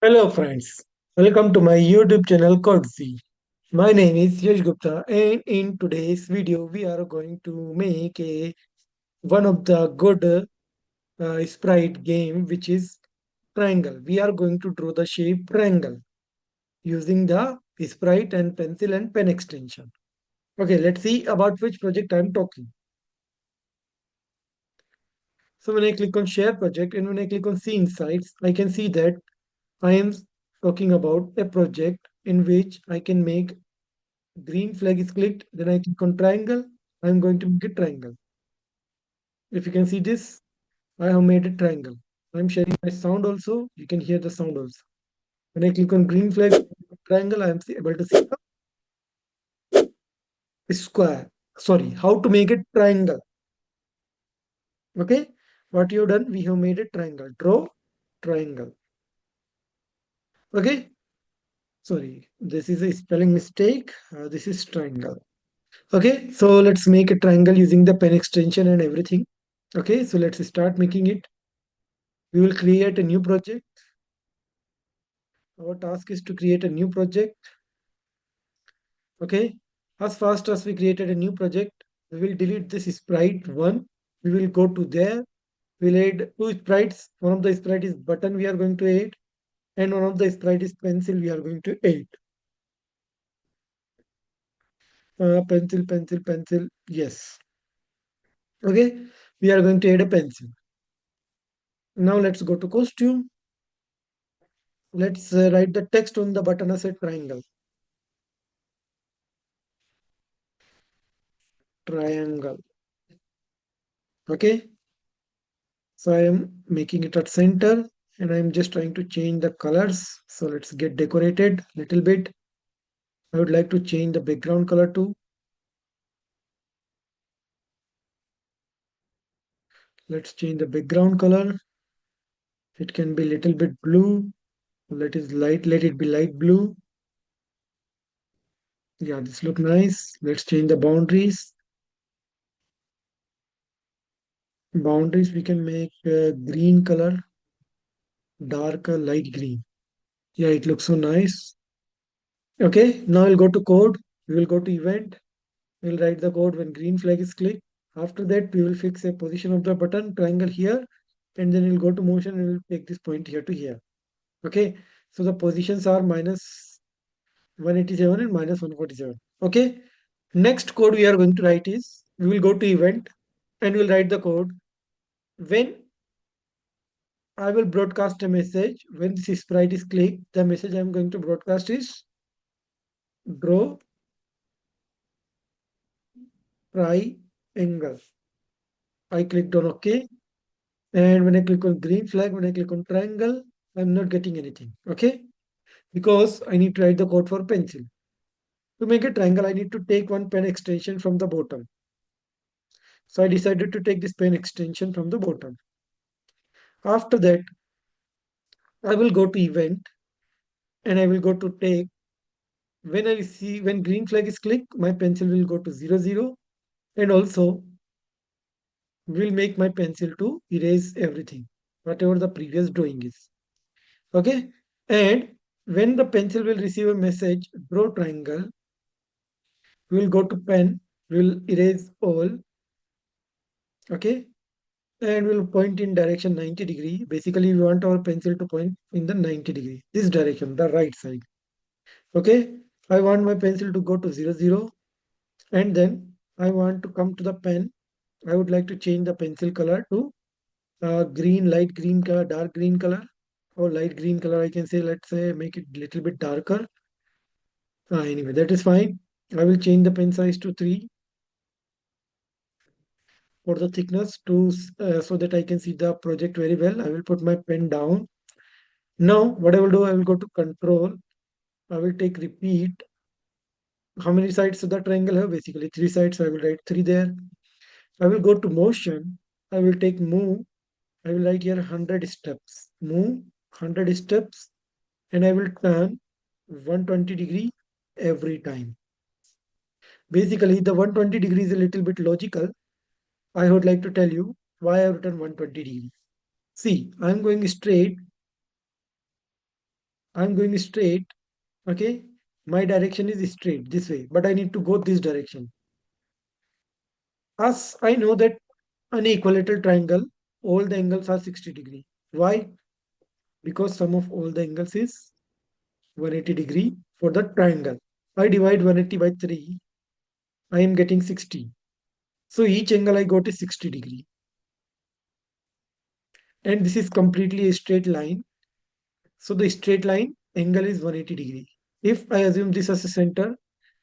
Hello friends, welcome to my YouTube channel Codejy. My name is Yash Gupta and in today's video we are going to make one of the good sprite game which is triangle. We are going to draw the shape triangle using the sprite and pencil and pen extension. Okay, let's see about which project I am talking. So when I click on share project and when I click on see insights, I can see that I am talking about a project in which I can make green flag is clicked, then I click on triangle. I'm going to make a triangle. If you can see this, I have made a triangle. I'm sharing my sound also. You can hear the sound also. When I click on green flag triangle, I am able to see a square. Sorry, how to make a triangle. Okay, what you've done, we have made a triangle. Draw triangle. Okay, sorry, this is a spelling mistake. This is triangle. Okay, so let's make a triangle using the pen extension and everything. Okay, so let's start making it. We will create a new project. Our task is to create a new project. Okay. As fast as we created a new project, we will delete this sprite one. We will go to there. We'll add two sprites. One of the sprite is button we are going to add, and one of the sprite is pencil we are going to add. Pencil, pencil, pencil. Yes. Okay. We are going to add a pencil. Now let's go to costume. Let's write the text on the button as a triangle. Triangle. Okay. So I am making it at center and I'm just trying to change the colors. So let's get decorated a little bit. I would like to change the background color too. Let's change the background color. It can be little bit blue. Let it be light blue. Yeah, this look nice. Let's change the boundaries. Boundaries we can make green color, darker light green. Yeah, it looks so nice. Okay, now we'll go to code. We will go to event. We'll write the code when green flag is clicked. After that, we will fix a position of the button triangle here, and then we'll go to motion and we'll take this point here to here. Okay, so the positions are minus 187 and minus 147. Okay, next code we are going to write is we will go to event and we'll write the code. When I will broadcast a message, when this sprite is clicked, the message I'm going to broadcast is draw triangle. I clicked on OK. And when I click on green flag, when I click on triangle, I'm not getting anything. Okay. Because I need to write the code for pencil. To make a triangle, I need to take one pen extension from the bottom. So I decided to take this pen extension from the bottom. After that, I will go to event and I will go to take. When green flag is clicked, my pencil will go to 0, 0. And also will make my pencil to erase everything, whatever the previous drawing is. Okay. And when the pencil will receive a message, draw triangle, we will go to pen, we will erase all. Okay. And we'll point in direction 90 degree. Basically, we want our pencil to point in the 90 degree, this direction, the right side. Okay. I want my pencil to go to 0, 0. And then I want to come to the pen. I would like to change the pencil color to green, light green color, dark green color, or light green color. I can say, let's say, make it little bit darker. Anyway, that is fine. I will change the pen size to 3 for the thickness to so that I can see the project very well. I will put my pen down. Now, what I will do, I will go to control. I will take repeat. How many sides does the triangle have? Basically, 3 sides. So I will write 3 there. I will go to motion. I will take move. I will write here 100 steps. Move 100 steps and I will turn 120 degree every time. Basically, the 120 degree is a little bit logical. I would like to tell you why I have written 120 degree. See, I'm going straight I'm going straight. Okay, my direction is straight this way, but I need to go this direction. As I know that an equilateral triangle, all the angles are 60 degree. Why? Because sum of all the angles is 180 degree for the triangle. I divide 180 by 3. I am getting 60. So each angle I got is 60 degree. And this is completely a straight line. So the straight line angle is 180 degree. If I assume this as a center,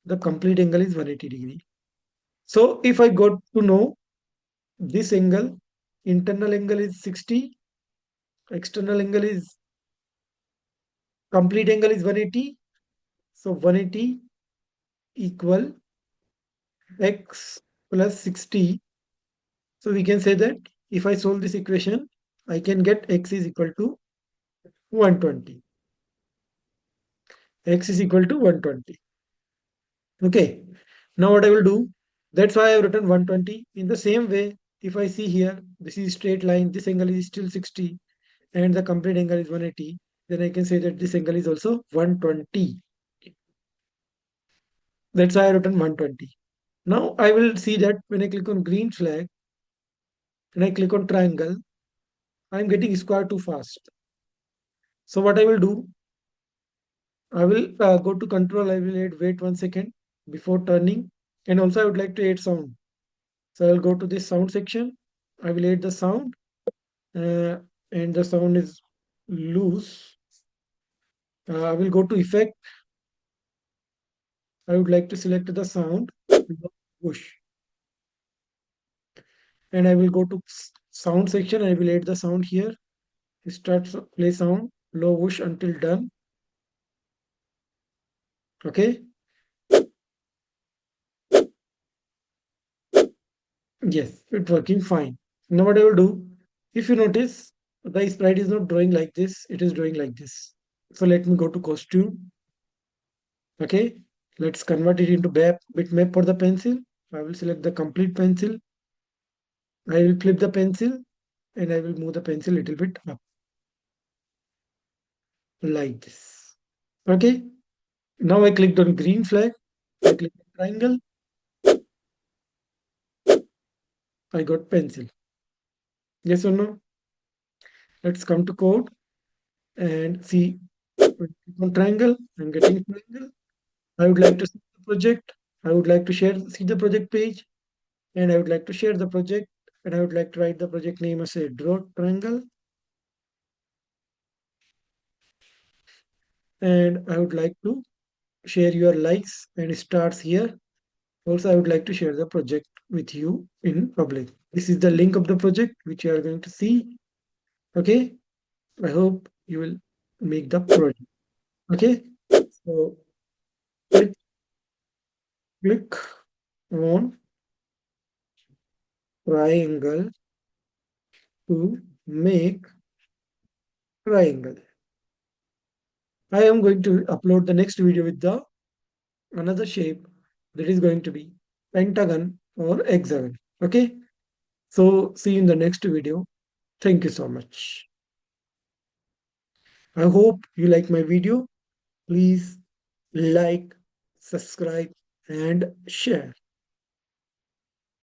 the complete angle is 180 degree. So if I got to know this angle, internal angle is 60, external angle is complete angle is 180. So 180 equal x plus 60. So we can say that if I solve this equation, I can get x is equal to 120. X is equal to 120. Okay. Now what I will do, that's why I have written 120. In the same way, if I see here, this is straight line, this angle is still 60 and the complete angle is 180, then I can say that this angle is also 120. That's why I written 120. Now I will see that when I click on green flag and I click on triangle, I'm getting square too fast. So what I will do, I will go to control, I will add wait 1 second before turning. And also I would like to add sound. So I'll go to this sound section. I will add the sound uh, and the sound is loose. I will go to effect. I would like to select the sound push and I will go to sound section. I will add the sound here. Start play sound low whoosh until done. Okay. Yes, it's working fine. Now what I will do, if you notice, the sprite is not drawing like this, it is drawing like this. So let me go to costume. Okay, let's convert it into bitmap for the pencil. I will select the complete pencil. I will flip the pencil and I will move the pencil a little bit up like this. Okay, now I clicked on green flag. I click on triangle. I got pencil. Yes or no? Let's come to code and see. Click on triangle. I'm getting triangle. I would like to see the project. I would like to see the project page, and I would like to share the project, and I would like to write the project name as a draw triangle, and I would like to share your likes and stars here. Also, I would like to share the project with you in public. This is the link of the project which you are going to see. Okay, I hope you will make the project. Okay, so click, click on triangle to make triangle. I am going to upload the next video with the another shape that is going to be pentagon or hexagon. Okay. So see you in the next video. Thank you so much. I hope you like my video. Please like, subscribe and share.